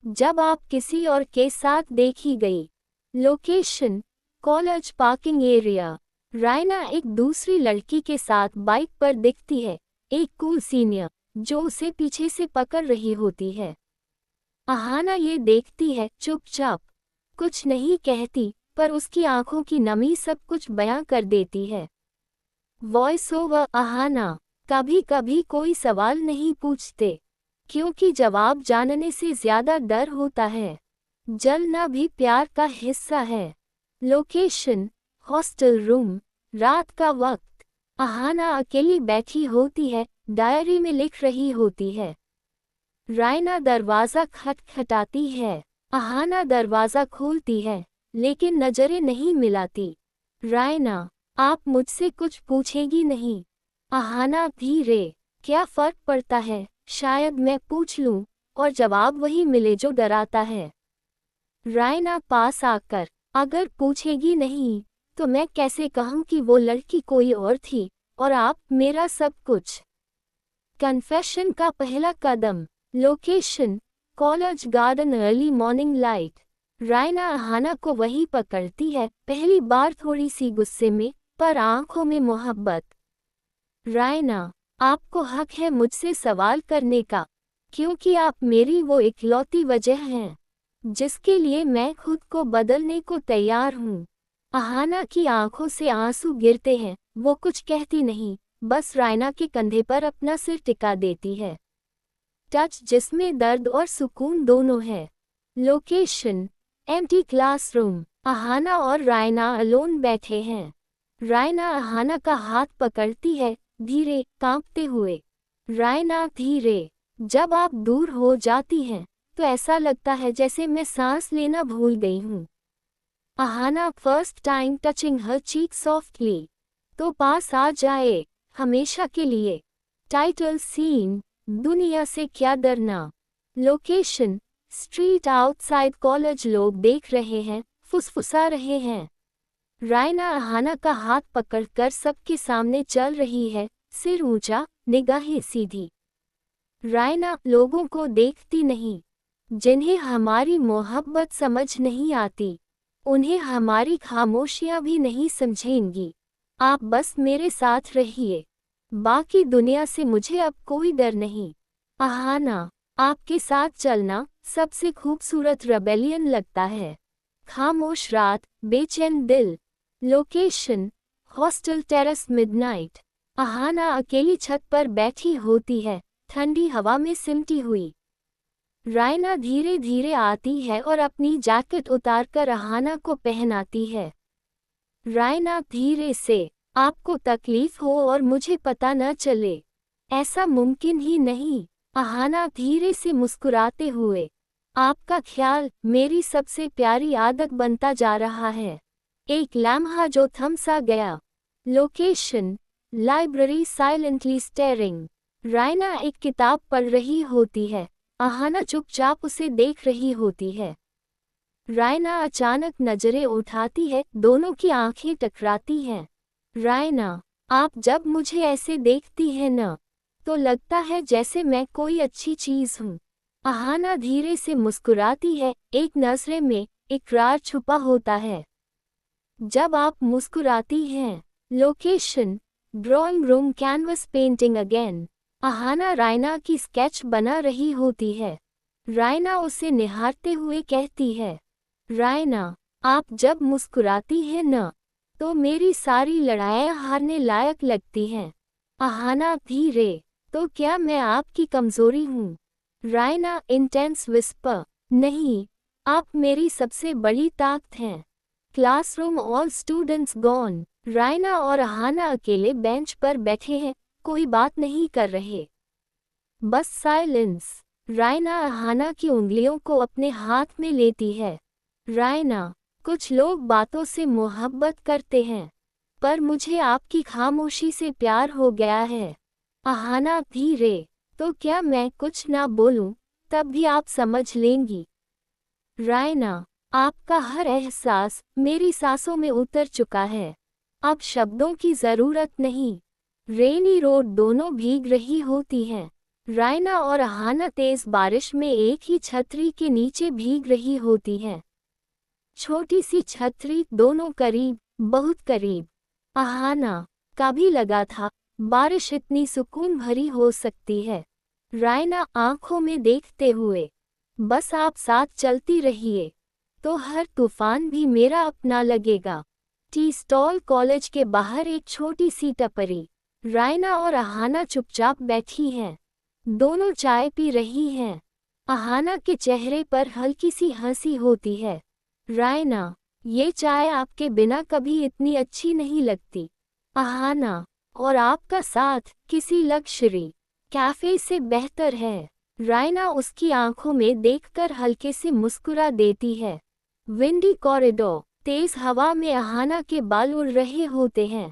जब आप किसी और के साथ देखी गई। Location, college parking area. Raina एक दूसरी लड़की के साथ बाइक पर दिखती है, एक कूल सीनियर जो उसे पीछे से पकड़ रही होती है। अहाना ये देखती है, चुपचाप कुछ नहीं कहती, पर उसकी आंखों की नमी सब कुछ बयां कर देती है। वॉइस ओवर अहाना, कभी कभी कोई सवाल नहीं पूछते, क्योंकि जवाब जानने से ज्यादा डर होता है। जलना भी प्यार का हिस्सा है। Location, hostel room. रात का वक्त। अहाना अकेली बैठी होती है, डायरी में लिख रही होती है। रायना दरवाज़ा खटखटाती है। अहाना दरवाज़ा खोलती है, लेकिन नजरें नहीं मिलाती। रायना, आप मुझसे कुछ पूछेगी नहीं? अहाना धीरे, क्या फर्क पड़ता है, शायद मैं पूछ लूं और जवाब वही मिले जो डराता है। रायना पास आकर, अगर पूछेगी नहीं तो मैं कैसे कहूं कि वो लड़की कोई और थी और आप मेरा सब कुछ। कन्फेशन का पहला कदम। Location, college garden. Early morning light. Raina Ahana को वही पकड़ती है, पहली बार थोड़ी सी गुस्से में, पर आंखों में मोहब्बत। रायना, आपको हक है मुझसे सवाल करने का, क्योंकि आप मेरी वो इकलौती वजह हैं जिसके लिए मैं खुद को बदलने को तैयार हूँ। अहाना की आंखों से आंसू गिरते हैं, वो कुछ कहती नहीं, बस रायना के कंधे पर अपना सिर टिका देती है। टच जिसमें दर्द और सुकून दोनों है। Location, empty classroom. अहाना और रायना अलोन बैठे हैं। रायना अहाना का हाथ पकड़ती है, धीरे, कांपते हुए। रायना धीरे, जब आप दूर हो जाती हैं तो ऐसा लगता है जैसे मैं सांस लेना भूल गई हूँ। अहाना, फर्स्ट टाइम टचिंग हर चीक सॉफ्टली। तो पास आ जाए, हमेशा के लिए। टाइटल सीन, दुनिया से क्या डरना। Location, street outside college. लोग देख रहे हैं, फुसफुसा रहे हैं। रायना अहाना का हाथ पकड़कर सबके सामने चल रही है, सिर ऊंचा, निगाहें सीधी। रायना लोगों को देखती नहीं, जिन्हें हमारी मोहब्बत समझ नहीं आती, उन्हें हमारी खामोशियां भी नहीं समझेंगी। आप बस मेरे साथ रहिए, बाकी दुनिया से मुझे अब कोई डर नहीं। अहाना, आपके साथ चलना सबसे खूबसूरत रेबेलियन लगता है। खामोश रात, बेचैन दिल। Location, hostel terrace. Midnight. Ahana अकेली छत पर बैठी होती है, ठंडी हवा में सिमटी हुई। रायना धीरे धीरे आती है और अपनी जैकेट उतारकर अहाना को पहनाती है। रायना धीरे से, आपको तकलीफ हो और मुझे पता न चले, ऐसा मुमकिन ही नहीं। अहाना धीरे से मुस्कुराते हुए, आपका ख्याल मेरी सबसे प्यारी आदत बनता जा रहा है। एक लम्हा जो थम सा गया। Location, library. Silently steering. Raina एक किताब पढ़ रही होती है, अहाना चुपचाप उसे देख रही होती है। रायना अचानक नजरें उठाती है, दोनों की आंखें टकराती हैं। रायना, आप जब मुझे ऐसे देखती हैं न, तो लगता है जैसे मैं कोई अच्छी चीज हूँ। अहाना धीरे से मुस्कुराती है, एक नजरे में इकरार छुपा होता है। जब आप मुस्कुराती हैं। Location, drawing room. Canvas painting again. Ahana Raina की स्केच बना रही होती है। रायना उसे निहारते हुए कहती है, रायना, आप जब मुस्कुराती हैं न, तो मेरी सारी लड़ाइयाँ हारने लायक लगती हैं। अहाना धीरे, तो क्या मैं आपकी कमजोरी हूँ? रायना इंटेंस विस्पर, नहीं, आप मेरी सबसे बड़ी ताकत हैं। Classroom. All students gone. Raina और अहाना अकेले बेंच पर बैठे हैं, कोई बात नहीं कर रहे, बस साइलेंस। रायना अहाना की उंगलियों को अपने हाथ में लेती है। रायना, कुछ लोग बातों से मोहब्बत करते हैं, पर मुझे आपकी खामोशी से प्यार हो गया है। अहाना धीरे, तो क्या मैं कुछ ना बोलूं, तब भी आप समझ लेंगी? रायना, आपका हर एहसास मेरी सांसों में उतर चुका है, अब शब्दों की जरूरत नहीं। रेनी रोड। दोनों भीग रही होती हैं। रायना और अहाना तेज बारिश में एक ही छतरी के नीचे भीग रही होती हैं। छोटी सी छतरी, दोनों करीब, बहुत करीब। अहाना का भी लगा था बारिश इतनी सुकून भरी हो सकती है। रायना आंखों में देखते हुए, बस आप साथ चलती रहिए तो हर तूफान भी मेरा अपना लगेगा। टी स्टॉल कॉलेज के बाहर एक छोटी सी टपरी। रायना और अहाना चुपचाप बैठी हैं। दोनों चाय पी रही हैं। अहाना के चेहरे पर हल्की सी हंसी होती है। रायना, ये चाय आपके बिना कभी इतनी अच्छी नहीं लगती। अहाना, और आपका साथ किसी लग्जरी कैफे से बेहतर है। रायना उसकी आंखों में देखकर हल्के से मुस्कुरा देती है। विंडी कॉरिडोर, तेज हवा में अहाना के बाल उड़ रहे होते हैं।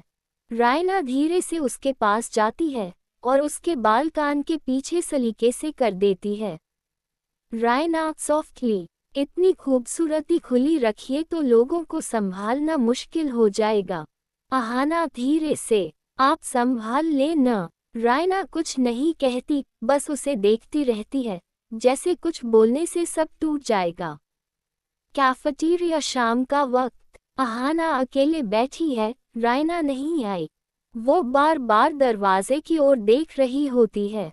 रायना धीरे से उसके पास जाती है और उसके बाल कान के पीछे सलीके से कर देती है। रायना सॉफ्टली, इतनी खूबसूरती खुली रखिए तो लोगों को संभालना मुश्किल हो जाएगा। अहाना धीरे से, आप संभाल ले न। रायना कुछ नहीं कहती, बस उसे देखती रहती है, जैसे कुछ बोलने से सब टूट जाएगा। कैफेटेरिया, शाम का वक्त। अहाना अकेले बैठी है, रायना नहीं आई। वो बार बार दरवाजे की ओर देख रही होती है।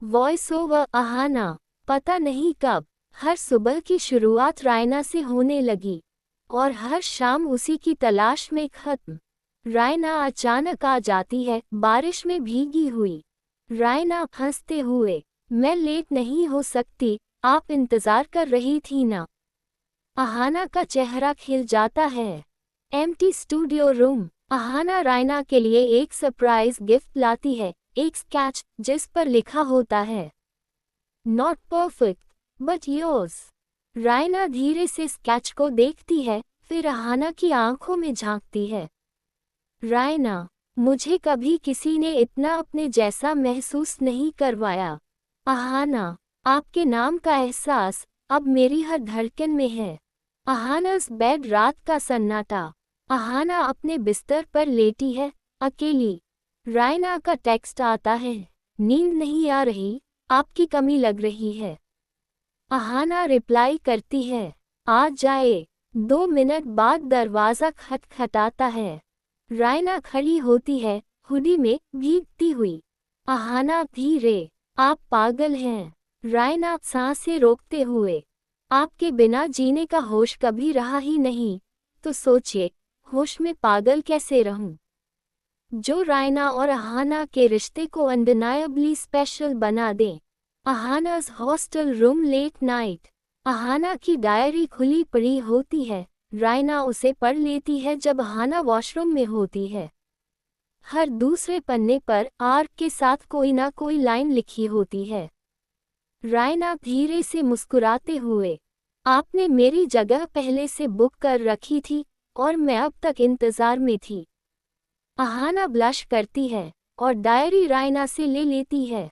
वॉइस ओवर, अहाना, पता नहीं कब हर सुबह की शुरुआत रायना से होने लगी और हर शाम उसी की तलाश में खत्म। रायना अचानक आ जाती है, बारिश में भीगी हुई। रायना हंसते हुए, मैं लेट नहीं हो सकती, आप इंतजार कर रही थी ना। अहाना का चेहरा खिल जाता है। Empty studio room. Ahana Raina के लिए एक सरप्राइज गिफ्ट लाती है, एक स्केच जिस पर लिखा होता है, not perfect but yours. Raina धीरे से स्केच को देखती है, फिर अहाना की आंखों में झांकती है। रायना, मुझे कभी किसी ने इतना अपने जैसा महसूस नहीं करवाया। अहाना, आपके नाम का एहसास अब मेरी हर धड़कन में है। अहाना's बेड, रात का सन्नाटा। अहाना अपने बिस्तर पर लेटी है, अकेली। रायना का टेक्स्ट आता है, नींद नहीं आ रही, आपकी कमी लग रही है। अहाना रिप्लाई करती है, आ जाए। 2 मिनट बाद दरवाज़ा खटखटाता है। रायना खड़ी होती है, हुडी में भीगती हुई। अहाना, धीरे, आप पागल हैं। रायना सांसें रोकते हुए, आपके बिना जीने का होश कभी रहा ही नहीं, तो सोचिए होश में पागल कैसे रहूं। जो रायना और अहाना के रिश्ते को अनडिनायबली स्पेशल बना दे। Ahana's hostel room, late night. Ahana की डायरी खुली पड़ी होती है। रायना उसे पढ़ लेती है जब अहाना वॉशरूम में होती है। हर दूसरे पन्ने पर आर्क के साथ कोई ना कोई लाइन लिखी होती है। रायना धीरे से मुस्कुराते हुए, आपने मेरी जगह पहले से बुक कर रखी थी और मैं अब तक इंतजार में थी। अहाना ब्लश करती है और डायरी रायना से ले लेती है।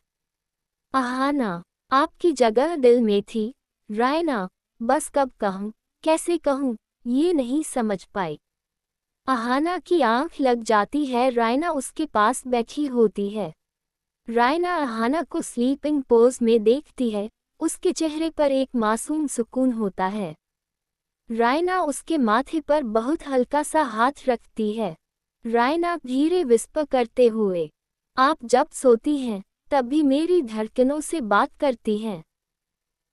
अहाना, आपकी जगह दिल में थी। रायना, बस कब कहूँ, कैसे कहूँ, ये नहीं समझ पाई। अहाना की आंख लग जाती है। रायना उसके पास बैठी होती है। रायना अहाना को स्लीपिंग पोज में देखती है, उसके चेहरे पर एक मासूम सुकून होता है। रायना उसके माथे पर बहुत हल्का सा हाथ रखती है। रायना धीरे विस्पर करते हुए, आप जब सोती हैं तभी मेरी धड़कनों से बात करती हैं।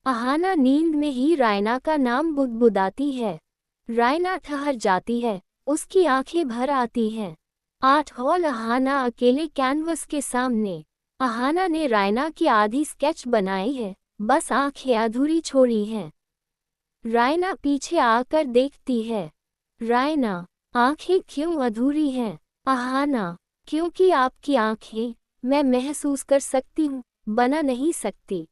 अहाना नींद में ही रायना का नाम बुदबुदाती है। रायना ठहर जाती है, उसकी आंखें भर आती हैं। 8 हॉल। अहाना अकेले कैनवस के सामने। अहाना ने रायना की आधी स्केच बनाई है, बस आंखें अधूरी छोड़ी हैं। रायना पीछे आकर देखती है। रायना, आंखें क्यों अधूरी हैं? अहाना, क्योंकि आपकी आंखें मैं महसूस कर सकती हूँ, बना नहीं सकती।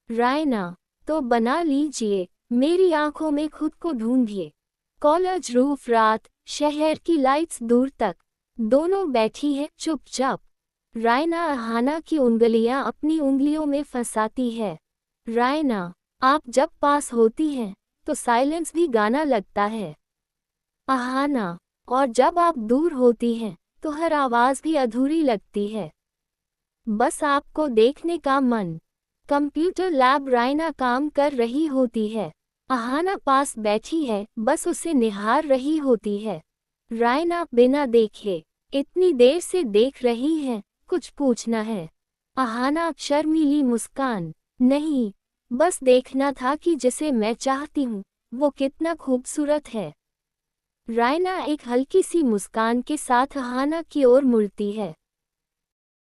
रायना, तो बना लीजिए, मेरी आंखों में खुद को ढूंढिए। कॉलेज रूफ, रात, शहर की लाइट्स दूर तक। दोनों बैठी है चुपचाप। रायना अहाना की उंगलियां अपनी उंगलियों में फंसाती है। रायना, आप जब पास होती हैं तो साइलेंस भी गाना लगता है। अहाना, और जब आप दूर होती हैं तो हर आवाज़ भी अधूरी लगती है। बस आपको देखने का मन। कंप्यूटर लैब रायना काम कर रही होती है। अहाना पास बैठी है, बस उसे निहार रही होती है। रायना बिना देखे इतनी देर से देख रही है, कुछ पूछना है। अहाना शर्मीली मुस्कान, नहीं, बस देखना था कि जिसे मैं चाहती हूँ वो कितना खूबसूरत है। रायना एक हल्की सी मुस्कान के साथ अहाना की ओर मुड़ती है।